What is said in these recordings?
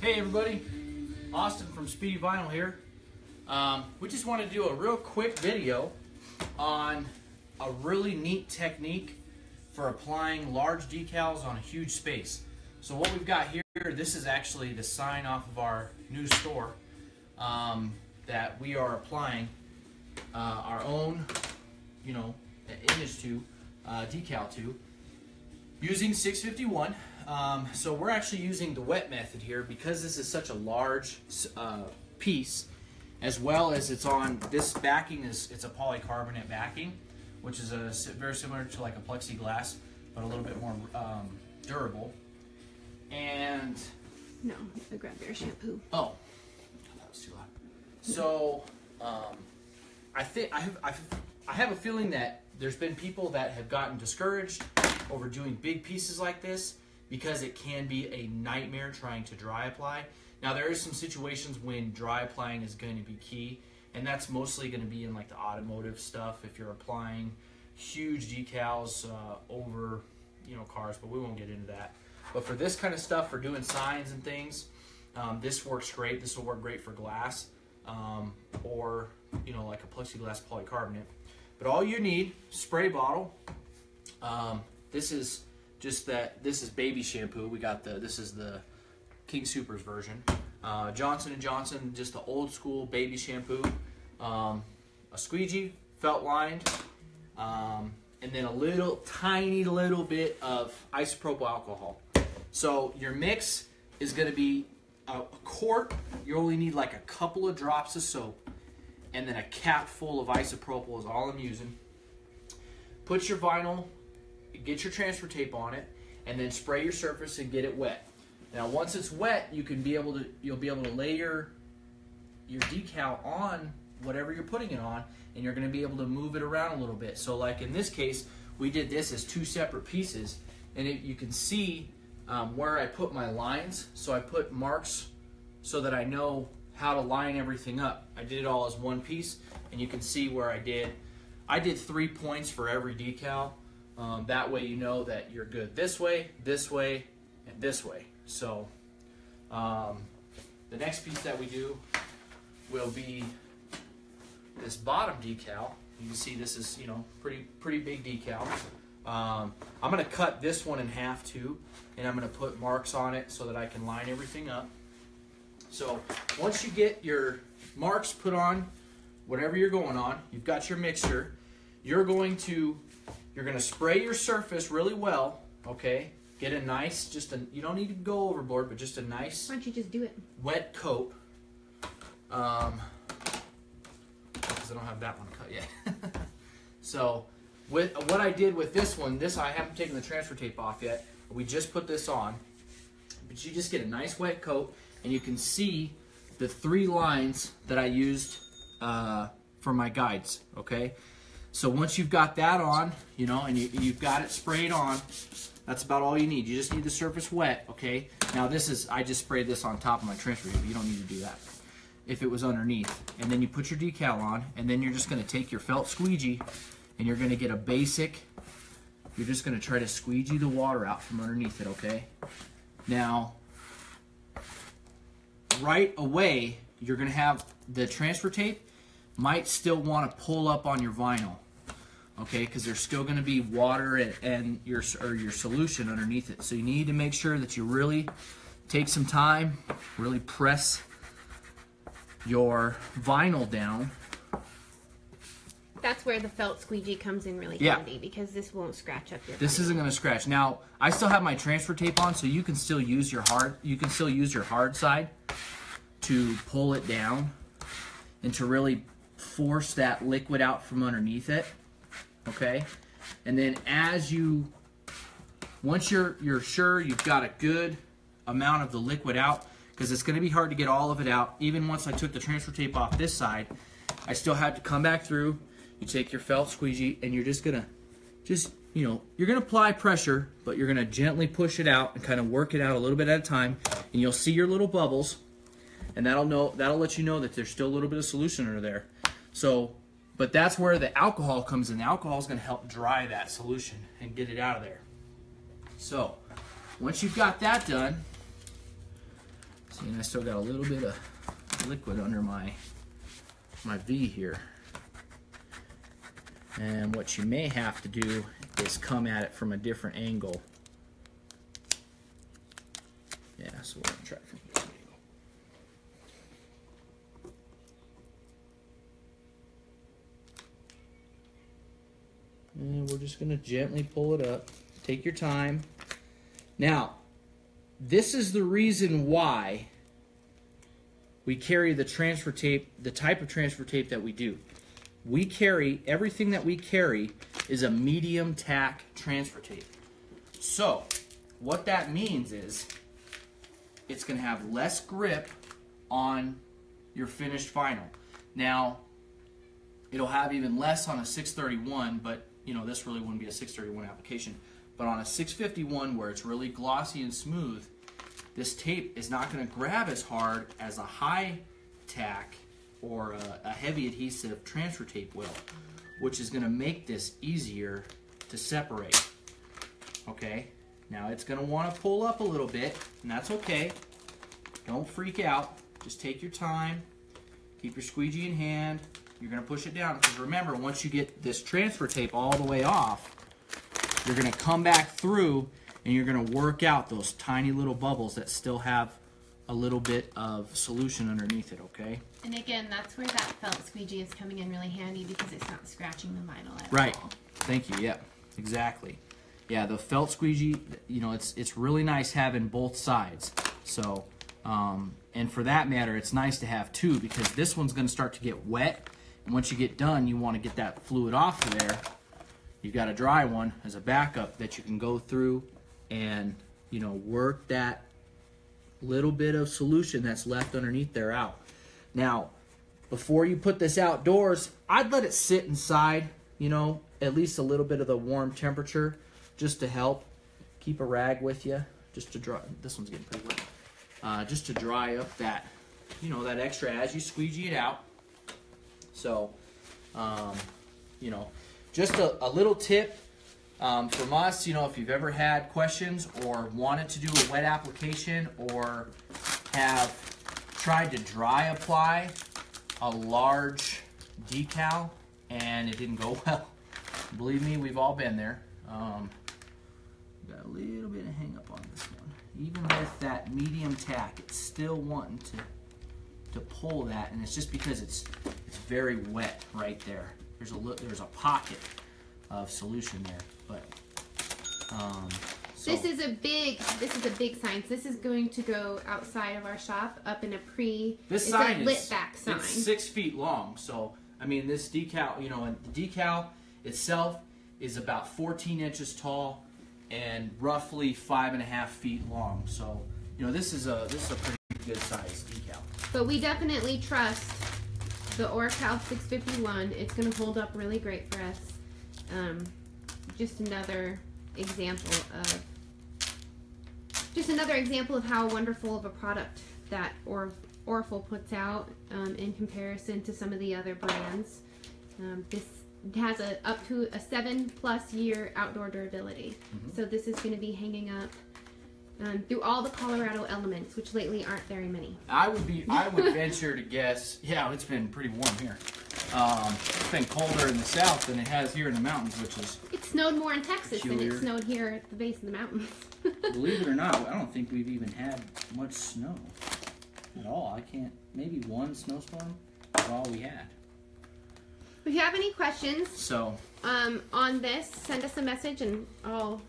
Hey everybody, Austin from Speedy Vinyl here. We just want to do a real quick video on a really neat technique for applying large decals on a huge space. So what we've got here, this is actually the sign off of our new store that we are applying our own, image to, decal to, using 651. So we're actually using the wet method here because this is such a large piece, as well as it's on this backing it's a polycarbonate backing, which is very similar to like a plexiglass, but a little bit more durable. And no, the grab your shampoo. Oh, that was too loud. So I have a feeling that there's been people that have gotten discouraged over doing big pieces like this, because it can be a nightmare trying to dry apply. Now there is some situations when dry applying is going to be key, and that's mostly going to be in like the automotive stuff if you're applying huge decals over cars, but we won't get into that. But for this kind of stuff, for doing signs and things, this works great. This will work great for glass or like a plexiglass polycarbonate. But all you need, spray bottle. This is baby shampoo. We got this is the King Soopers version. Johnson & Johnson, just the old school baby shampoo. A squeegee, felt lined, and then a tiny little bit of isopropyl alcohol. So your mix is going to be a quart. You only need like a couple of drops of soap, and then a cap full of isopropyl is all I'm using. Put your vinyl, get your transfer tape on it, and then spray your surface and get it wet. Now once it's wet, you'll be able to lay your decal on whatever you're putting it on, and you're going to be able to move it around a little bit. So like in this case, we did this as two separate pieces, and you can see where I put my lines. So I put marks so that I know how to line everything up. I did it all as one piece, and you can see where I did 3 points for every decal. That way you know that you're good this way, and this way. So the next piece that we do will be this bottom decal. You can see this is pretty big decal. I'm going to cut this one in half too, and I'm going to put marks on it so that I can line everything up. So once you get your marks put on whatever you're going on, you've got your mixture, you're going to spray your surface really well, okay? Get a nice, you don't need to go overboard, but just a nice, why don't you just do it? Wet coat. Because I don't have that one cut yet. So with what I did with this one, I haven't taken the transfer tape off yet. We just put this on. But you just get a nice wet coat, and you can see the 3 lines that I used for my guides, okay? So once you've got that on, and you've got it sprayed on, that's about all you need. You just need the surface wet, okay? Now I just sprayed this on top of my transfer tape. You don't need to do that if it was underneath. And then you put your decal on, and then you're just going to take your felt squeegee, and you're going to get a basic, you're just going to try to squeegee the water out from underneath it, okay? Now, right away, you're going to have the transfer tape might still want to pull up on your vinyl, okay, because there's still going to be water and your solution underneath it. So you need to make sure that you really take some time, really press your vinyl down. That's where the felt squeegee comes in really handy, because this won't scratch up your vinyl. This isn't going to scratch. Now I still have my transfer tape on, so you can still use your hard side to pull it down and to really force that liquid out from underneath it, okay? And then once you're sure you've got a good amount of the liquid out, because it's going to be hard to get all of it out. Even once I took the transfer tape off this side, I still had to come back through. You take your felt squeegee, and you're just gonna you're gonna apply pressure, but you're gonna gently push it out and kind of work it out a little bit at a time, and you'll see your little bubbles, and that'll let you know that there's still a little bit of solution under there. So, but that's where the alcohol comes in. The alcohol is going to help dry that solution and get it out of there. So, once you've got that done, See, and I still got a little bit of liquid under my V here. And what you may have to do is come at it from a different angle. Yeah, so we're gonna try it from this angle. And we're just gonna gently pull it up. Take your time. Now, this is the reason why we carry the transfer tape, the type of transfer tape that we do. We carry, everything that we carry is a medium tack transfer tape. So, what that means is it's going to have less grip on your finished vinyl. Now, it'll have even less on a 631, but you know, this really wouldn't be a 631 application. But on a 651 where it's really glossy and smooth, this tape is not going to grab as hard as a high tack or a heavy adhesive transfer tape will, which is going to make this easier to separate. Okay, now it's going to want to pull up a little bit, and that's okay. Don't freak out. Just take your time. Keep your squeegee in hand. You're going to push it down, because remember, once you get this transfer tape all the way off, you're going to come back through and you're going to work out those tiny little bubbles that still have a little bit of solution underneath it, okay? And again, that's where that felt squeegee is coming in really handy, because it's not scratching the vinyl at all. Right. Thank you. Yeah, exactly. Yeah, the felt squeegee, you know, it's really nice having both sides. So, and for that matter, it's nice to have two, because this one's going to start to get wet. And once you get done, you want to get that fluid off of there. You've got a dry one as a backup that you can go through and, you know, work that little bit of solution that's left underneath there out. Now, before you put this outdoors, I'd let it sit inside, you know, at least a little bit of the warm temperature, just to help. Keep a rag with you, just to dry. This one's getting pretty wet. Just to dry up that, you know, that extra as you squeegee it out. So, you know, just a little tip from us, you know, if you've ever had questions or wanted to do a wet application or have tried to dry apply a large decal and it didn't go well, believe me, we've all been there. Got a little bit of hang up on this one. Even with that medium tack, it's still wanting to pull that, and it's just because it's very wet right there. There's a pocket of solution there, but so this is a big sign. This is going to go outside of our shop up in a this sign lit back sign. It's 6 feet long, so I mean this decal, you know, and the decal itself is about 14 inches tall and roughly 5.5 feet long. So you know, this is a pretty good size decal. But we definitely trust the Oracal 651. It's going to hold up really great for us. Just another example of how wonderful of a product that Orful puts out in comparison to some of the other brands. This has up to a 7+ year outdoor durability. Mm-hmm. So this is going to be hanging up through all the Colorado elements, which lately aren't very many. I would venture to guess. Yeah, it's been pretty warm here. It's been colder in the south than it has here in the mountains, which is it snowed more in Texas than it snowed here at the base of the mountains. Believe it or not, I don't think we've even had much snow at all. Maybe one snowstorm is all we had. If you have any questions on this, send us a message and I'll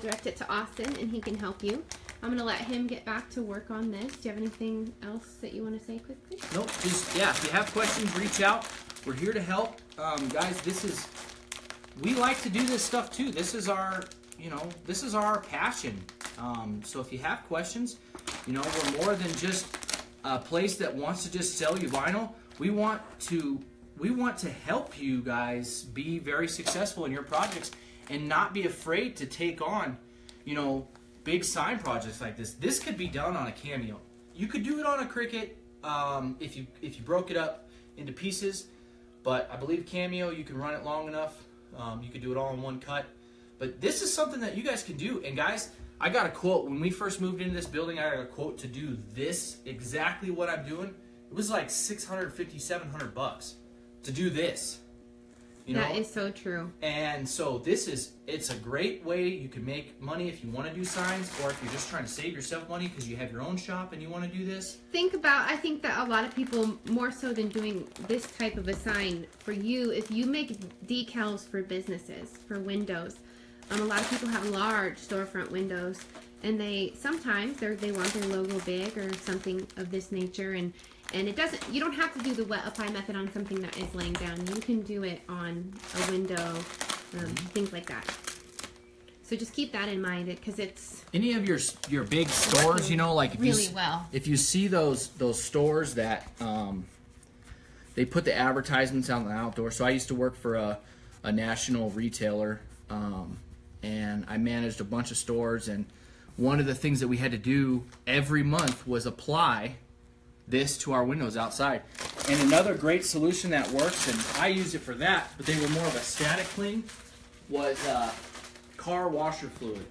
direct it to Austin and he can help you. I'm going to let him get back to work on this. Do you have anything else that you want to say quickly? Nope. Just, yeah, if you have questions, reach out. We're here to help. Guys, we like to do this stuff too. This is our passion. So if you have questions, you know, we're more than just a place that wants to just sell you vinyl. We want to help you guys be very successful in your projects and not be afraid to take on, you know, big sign projects like this. This could be done on a Cameo. You could do it on a Cricut if you broke it up into pieces, but I believe Cameo, you can run it long enough. You could do it all in one cut. But this is something that you guys can do. And guys, I got a quote when we first moved into this building. I got a quote to do this exactly what I'm doing. It was like $650, $700 to do this. You know? That is so true. And so it's a great way you can make money if you want to do signs, or if you're just trying to save yourself money because you have your own shop and you want to do this. I think that a lot of people, more so than doing this type of a sign, for you, if you make decals for businesses, for windows, a lot of people have large storefront windows, and sometimes they want their logo big or something of this nature, and you don't have to do the wet apply method on something that is laying down. You can do it on a window, things like that. So just keep that in mind, because it's any of your big stores, you know, like if you see those stores that they put the advertisements out in the outdoor. So I used to work for a national retailer, and I managed a bunch of stores, and one of the things that we had to do every month was apply this to our windows outside. And another great solution that works, and I used it for that, but they were more of a static clean, was car washer fluid.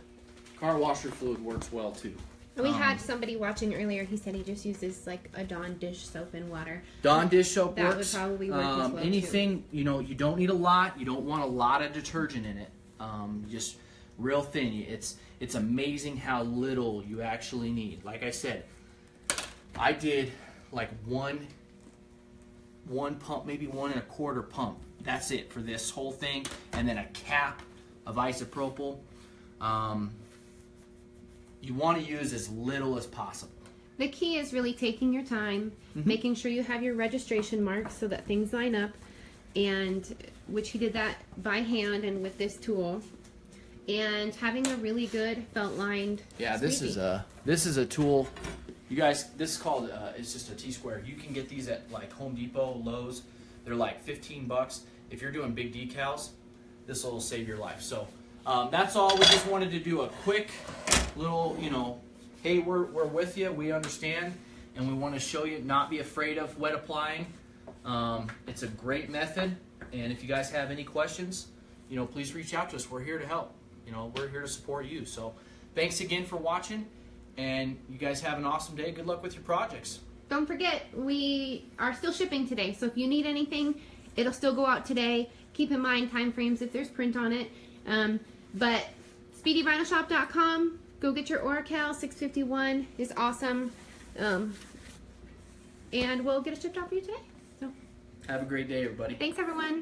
Car washer fluid works well too. We had somebody watching earlier. He said he just uses like a Dawn dish soap and water. Dawn dish soap that works. That would probably work as well anything, too. you know, you don't need a lot. You don't want a lot of detergent in it. Just real thin. It's amazing how little you actually need. Like I said, I did like one pump, maybe 1 1/4 pump. That's it for this whole thing, and then a cap of isopropyl. You want to use as little as possible. The key is really taking your time, making sure you have your registration marks so that things line up, and which he did that by hand and with this tool, and having a really good felt lined. Yeah, Speedy. this is a tool. You guys, this is called it's just a T-square. You can get these at like Home Depot, Lowe's. They're like $15. If you're doing big decals, this will save your life. So that's all. We just wanted to do a quick little, you know, hey, we're with you. We understand, and we want to show you. Not be afraid of wet applying. It's a great method, and if you guys have any questions, you know, please reach out to us. We're here to help. You know, we're here to support you. So thanks again for watching, and you guys have an awesome day. Good luck with your projects. Don't forget, we are still shipping today, so if you need anything, it'll still go out today. Keep in mind time frames if there's print on it. But SpeedyVinylShop.com, go get your Oracal 651 is awesome, and we'll get it shipped out for you today. So Have a great day, everybody. thanks, everyone.